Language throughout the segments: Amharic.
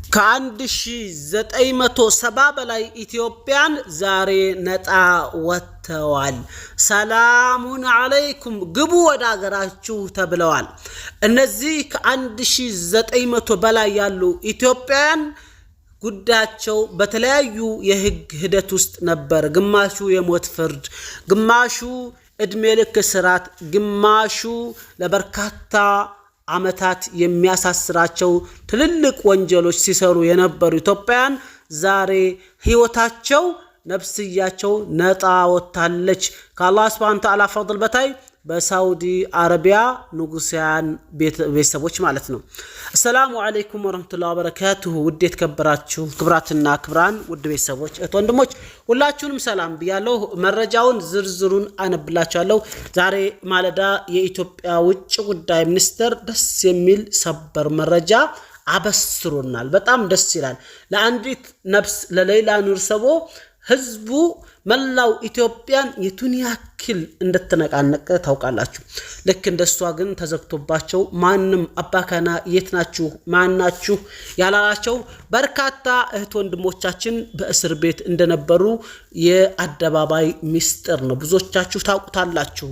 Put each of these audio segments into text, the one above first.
ከ1970 በላይ ኢትዮጵያን ዛሬ ነጣ ወጥተዋል። ሰላሙን አለይኩም ግቡ ወደ ሀገራችሁ ተብለዋል። እነዚህ ከ1900 በላይ ያሉ ኢትዮጵያን ጉዳያቸው በተለያዩ የህግ ሂደት ውስጥ ነበር። ግማሹ የሞት ፍርድ፣ ግማሹ እድሜ ልክ እስራት፣ ግማሹ ለበርካታ አመታት የሚያሳስራቸው ትልልቅ ወንጀሎች ሲሰሩ የነበሩ ኢትዮጵያን ዛሬ ህይወታቸው ነፍስያቸው ነጣ ወጣለች ከአላህ Subhanahu Wa Ta'ala ፈضል በታይ በሳውዲ አረቢያ ንጉሳን ቤተሰቦች ማለት ነው። አሰላሙ አለይኩም ወራህመቱላሂ ወበረካቱሁ። ውድ የተከበራችሁ ክብራትና ክብራን ውድ ቤተሰቦች ወንድሞች ሁላችሁንም ሰላም ብያለሁ። መረጃውን ዝርዝሩን አነብላችኋለሁ። ዛሬ ማለዳ የኢትዮጵያ ውጭ ጉዳይ ሚኒስትር ደስ የሚል ሰበር መረጃ አበስሮናል። በጣም ደስ ይላል። ለአንዲት ነፍስ ለሌላ ኑር ሰቦ ህዝቡ መላው ኢትዮጵያን የቱን ያክል እንደተነቃነቀ ታውቃላችሁ። ልክ እንደሷ ግን ተዘግቶባቸው ማንም አባካና የትናችሁ ማናችሁ ያላላቸው በርካታ እህት ወንድሞቻችን በእስር ቤት እንደነበሩ የአደባባይ ሚስጥር ነው። ብዙዎቻችሁ ታውቁታላችሁ።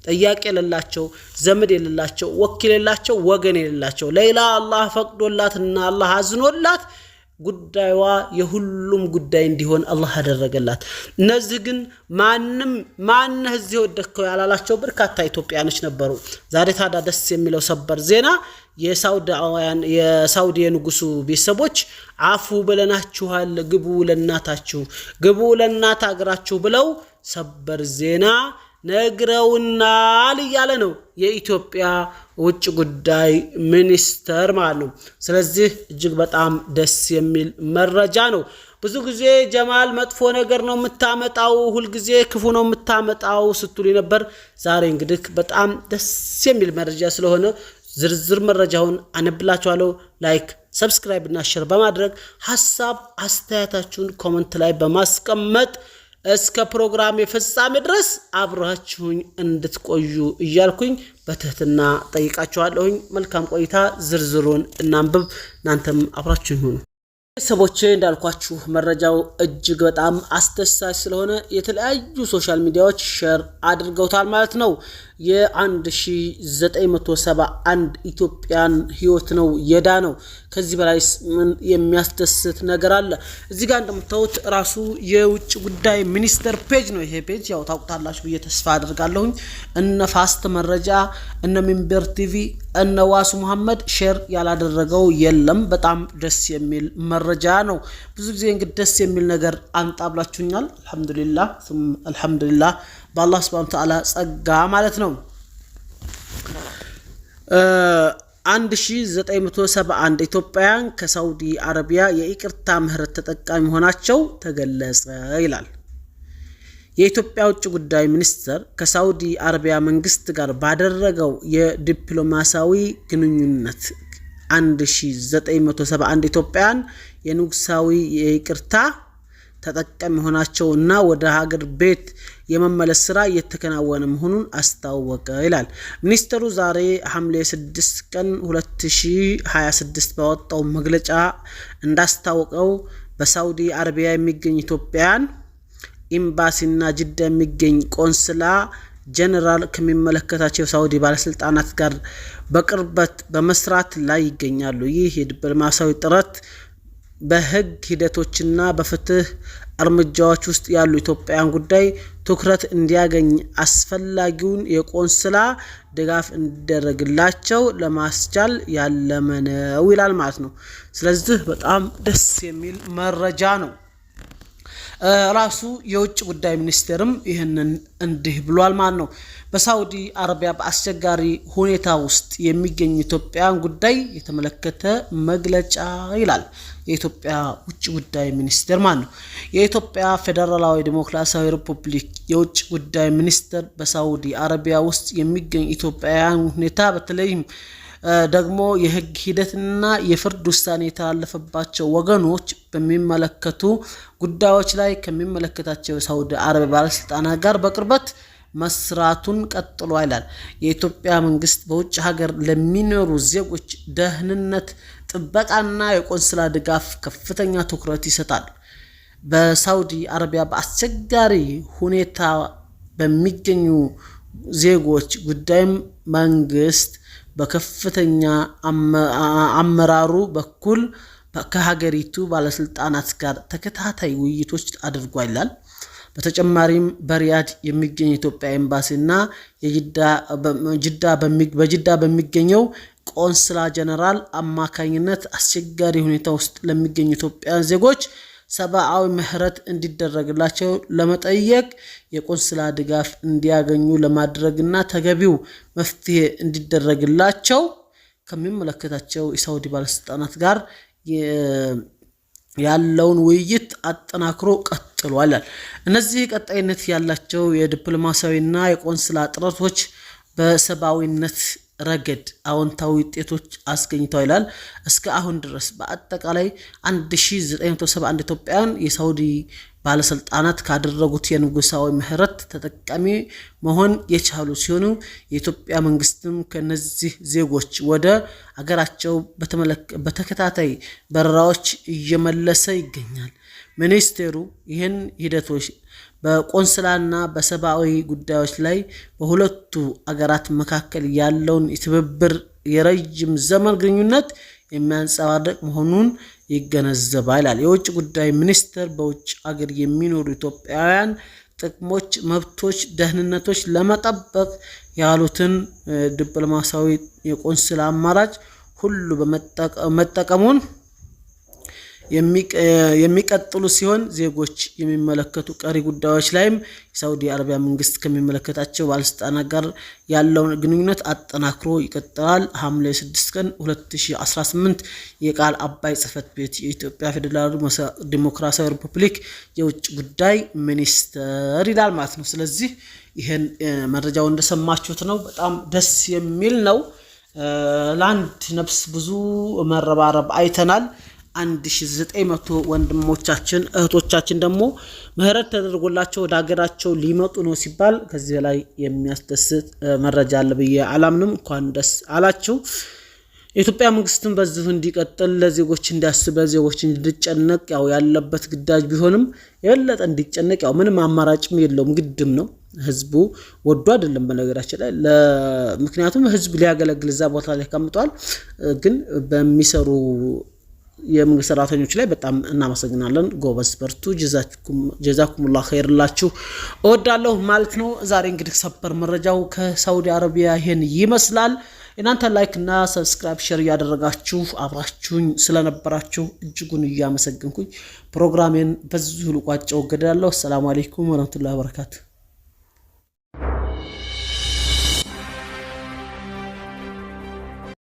ጠያቂ የሌላቸው ዘመድ የሌላቸው ወኪል የሌላቸው ወገን የሌላቸው ሌላ አላህ ፈቅዶላትና አላህ አዝኖላት ጉዳይዋ የሁሉም ጉዳይ እንዲሆን አላህ አደረገላት። እነዚህ ግን ማን እዚህ ወደከው ያላላቸው በርካታ ኢትዮጵያኖች ነበሩ። ዛሬ ታዳ ደስ የሚለው ሰበር ዜና የሳውዲ ንጉሱ ቤተሰቦች አፉ ብለናችኋል፣ ግቡ ለናታችሁ፣ ግቡ ለናት አገራችሁ ብለው ሰበር ዜና ነግረውናል እያለ ነው የኢትዮጵያ ውጭ ጉዳይ ሚኒስተር ማለት ነው። ስለዚህ እጅግ በጣም ደስ የሚል መረጃ ነው። ብዙ ጊዜ ጀማል መጥፎ ነገር ነው የምታመጣው፣ ሁሉ ጊዜ ክፉ ነው የምታመጣው ስትሉ ነበር። ዛሬ እንግዲህ በጣም ደስ የሚል መረጃ ስለሆነ ዝርዝር መረጃውን አነብላችኋለሁ። ላይክ፣ ሰብስክራይብ እና ሼር በማድረግ ሐሳብ አስተያየታችሁን ኮሜንት ላይ በማስቀመጥ እስከ ፕሮግራም ፍጻሜ ድረስ አብራችሁኝ እንድትቆዩ እያልኩኝ በትህትና ጠይቃችኋለሁኝ። መልካም ቆይታ። ዝርዝሩን እናንብብ። እናንተም አብራችሁኝ ሁኑ። ሰቦቼ እንዳልኳችሁ መረጃው እጅግ በጣም አስተሳሳች ስለሆነ የተለያዩ ሶሻል ሚዲያዎች ሼር አድርገውታል ማለት ነው። የ1971 ኢትዮጵያን ህይወት ነው የዳነው። ከዚህ በላይ ምን የሚያስደስት ነገር አለ? እዚህ ጋር እንደምታዩት ራሱ የውጭ ጉዳይ ሚኒስተር ፔጅ ነው። ይሄ ፔጅ ያው ታውቁታላችሁ ብዬ ተስፋ አድርጋለሁኝ። እነ ፋስት መረጃ፣ እነ ሚንበር ቲቪ፣ እነ ዋሱ መሐመድ ሼር ያላደረገው የለም። በጣም ደስ የሚል መረጃ ነው። ብዙ ጊዜ እንግዲህ ደስ የሚል ነገር አንጣብላችሁኛል። አልহামዱሊላህ በአላህ Subhanahu Wa Ta'ala ጸጋ ማለት ነው። 1971 ኢትዮጵያውያን ከሳውዲ አረቢያ የይቅርታ ምህረት ተጠቃሚ ሆናቸው ተገለጸ ይላል። የኢትዮጵያ ውጭ ጉዳይ ሚኒስትር ከሳውዲ አረቢያ መንግስት ጋር ባደረገው የዲፕሎማሲያዊ ግንኙነት 1971 ኢትዮጵያውያን የንጉሳዊ የይቅርታ ተጠቃሚ ሆናቸውና ወደ ሀገር ቤት የመመለስ ስራ እየተከናወነ መሆኑን አስታወቀ ይላል። ሚኒስትሩ ዛሬ ሐምሌ 6 ቀን 2026 ባወጣው መግለጫ እንዳስታወቀው በሳውዲ አረቢያ የሚገኙ ኢትዮጵያውያን ኤምባሲና ጅዳ የሚገኝ ቆንስላ ጀነራል ከሚመለከታቸው ሳውዲ ባለስልጣናት ጋር በቅርበት በመስራት ላይ ይገኛሉ። ይህ የዲፕሎማሲያዊ ጥረት በህግ ሂደቶችና በፍትህ እርምጃዎች ውስጥ ያሉ ኢትዮጵያውያን ጉዳይ ትኩረት እንዲያገኝ አስፈላጊውን የቆንስላ ድጋፍ እንዲደረግላቸው ለማስቻል ያለመ ነው ይላል ማለት ነው። ስለዚህ በጣም ደስ የሚል መረጃ ነው። ራሱ የውጭ ጉዳይ ሚኒስትርም ይህንን እንዲህ ብሏል ማለት ነው። በሳውዲ አረቢያ በአስቸጋሪ ሁኔታ ውስጥ የሚገኙ ኢትዮጵያውያን ጉዳይ የተመለከተ መግለጫ ይላል የኢትዮጵያ ውጭ ጉዳይ ሚኒስትር ማለት ነው። የኢትዮጵያ ፌደራላዊ ዲሞክራሲያዊ ሪፐብሊክ የውጭ ጉዳይ ሚኒስትር በሳውዲ አረቢያ ውስጥ የሚገኙ ኢትዮጵያውያን ሁኔታ በተለይም ደግሞ የህግ ሂደትና የፍርድ ውሳኔ የተላለፈባቸው ወገኖች በሚመለከቱ ጉዳዮች ላይ ከሚመለከታቸው ሳውዲ አረቢያ ባለስልጣናት ጋር በቅርበት መስራቱን ቀጥሏል ይላል። የኢትዮጵያ መንግስት በውጭ ሀገር ለሚኖሩ ዜጎች ደህንነት ጥበቃና የቆንስላ ድጋፍ ከፍተኛ ትኩረት ይሰጣል። በሳውዲ አረቢያ በአስቸጋሪ ሁኔታ በሚገኙ ዜጎች ጉዳይም መንግስት በከፍተኛ አመራሩ በኩል ከሀገሪቱ ባለስልጣናት ጋር ተከታታይ ውይይቶች አድርጓል። በተጨማሪም በሪያድ የሚገኝ የኢትዮጵያ ኤምባሲና በጅዳ በሚገኘው ቆንስላ ጀነራል አማካኝነት አስቸጋሪ ሁኔታ ውስጥ ለሚገኙ ኢትዮጵያውያን ዜጎች ሰብአዊ ምህረት እንዲደረግላቸው ለመጠየቅ የቆንስላ ድጋፍ እንዲያገኙ ለማድረግና ተገቢው መፍትሄ እንዲደረግላቸው ከሚመለከታቸው የሳውዲ ባለስልጣናት ጋር ያለውን ውይይት አጠናክሮ ቀጥሏል። እነዚህ ቀጣይነት ያላቸው የዲፕሎማሲያዊና የቆንስላ ጥረቶች በሰብአዊነት ረገድ አዎንታዊ ውጤቶች አስገኝተዋል። እስከ አሁን ድረስ በአጠቃላይ 1971 ኢትዮጵያውያን የሳውዲ ባለስልጣናት ካደረጉት የንጉሳዊ ምህረት ተጠቃሚ መሆን የቻሉ ሲሆኑ የኢትዮጵያ መንግስትም ከነዚህ ዜጎች ወደ አገራቸው በተከታታይ በረራዎች እየመለሰ ይገኛል። ሚኒስቴሩ ይህን ሂደቶች በቆንስላና በሰብአዊ ጉዳዮች ላይ በሁለቱ አገራት መካከል ያለውን የትብብር የረጅም ዘመን ግንኙነት የሚያንጸባርቅ መሆኑን ይገነዘባል። የውጭ ጉዳይ ሚኒስቴር በውጭ አገር የሚኖሩ ኢትዮጵያውያን ጥቅሞች፣ መብቶች፣ ደህንነቶች ለመጠበቅ ያሉትን ዲፕሎማሲያዊ የቆንስላ አማራጭ ሁሉ መጠቀሙን የሚቀጥሉ ሲሆን ዜጎች የሚመለከቱ ቀሪ ጉዳዮች ላይም የሳውዲ አረቢያ መንግስት ከሚመለከታቸው ባለስልጣናት ጋር ያለውን ግንኙነት አጠናክሮ ይቀጥላል። ሐምሌ 6 ቀን 2018 የቃል አባይ ጽህፈት ቤት የኢትዮጵያ ፌዴራላዊ ዲሞክራሲያዊ ሪፐብሊክ የውጭ ጉዳይ ሚኒስቴር ይላል ማለት ነው። ስለዚህ ይሄን መረጃው እንደሰማችሁት ነው። በጣም ደስ የሚል ነው። ለአንድ ነፍስ ብዙ መረባረብ አይተናል። 1900 ወንድሞቻችን እህቶቻችን ደግሞ ምህረት ተደርጎላቸው ወደ ሀገራቸው ሊመጡ ነው ሲባል ከዚህ ላይ የሚያስደስት መረጃ አለ ብዬ አላምንም። እንኳን ደስ አላችሁ። የኢትዮጵያ መንግስትም በዚሁ እንዲቀጥል ለዜጎች እንዲያስብ ለዜጎች እንዲጨነቅ ያው ያለበት ግዳጅ ቢሆንም የበለጠ እንዲጨነቅ ያው ምንም አማራጭም የለውም ግድም ነው። ህዝቡ ወዶ አይደለም በነገራችን ላይ ምክንያቱም ህዝብ ሊያገለግል እዛ ቦታ ላይ ተቀምጧል። ግን በሚሰሩ የመንግስት ሰራተኞች ላይ በጣም እናመሰግናለን። ጎበዝ በርቱ። ጀዛኩሙላህ ኸይርላችሁ እወዳለሁ ማለት ነው። ዛሬ እንግዲህ ሰበር መረጃው ከሳውዲ አረቢያ ይሄን ይመስላል። እናንተ ላይክ እና ሰብስክራይብ ሼር ያደረጋችሁ አብራችሁኝ ስለነበራችሁ እጅጉን እያመሰግንኩኝ ፕሮግራሜን በዚሁ ልቋጨው ገደላለሁ። ሰላም አለይኩም ወራህመቱላሂ ወበረካቱ።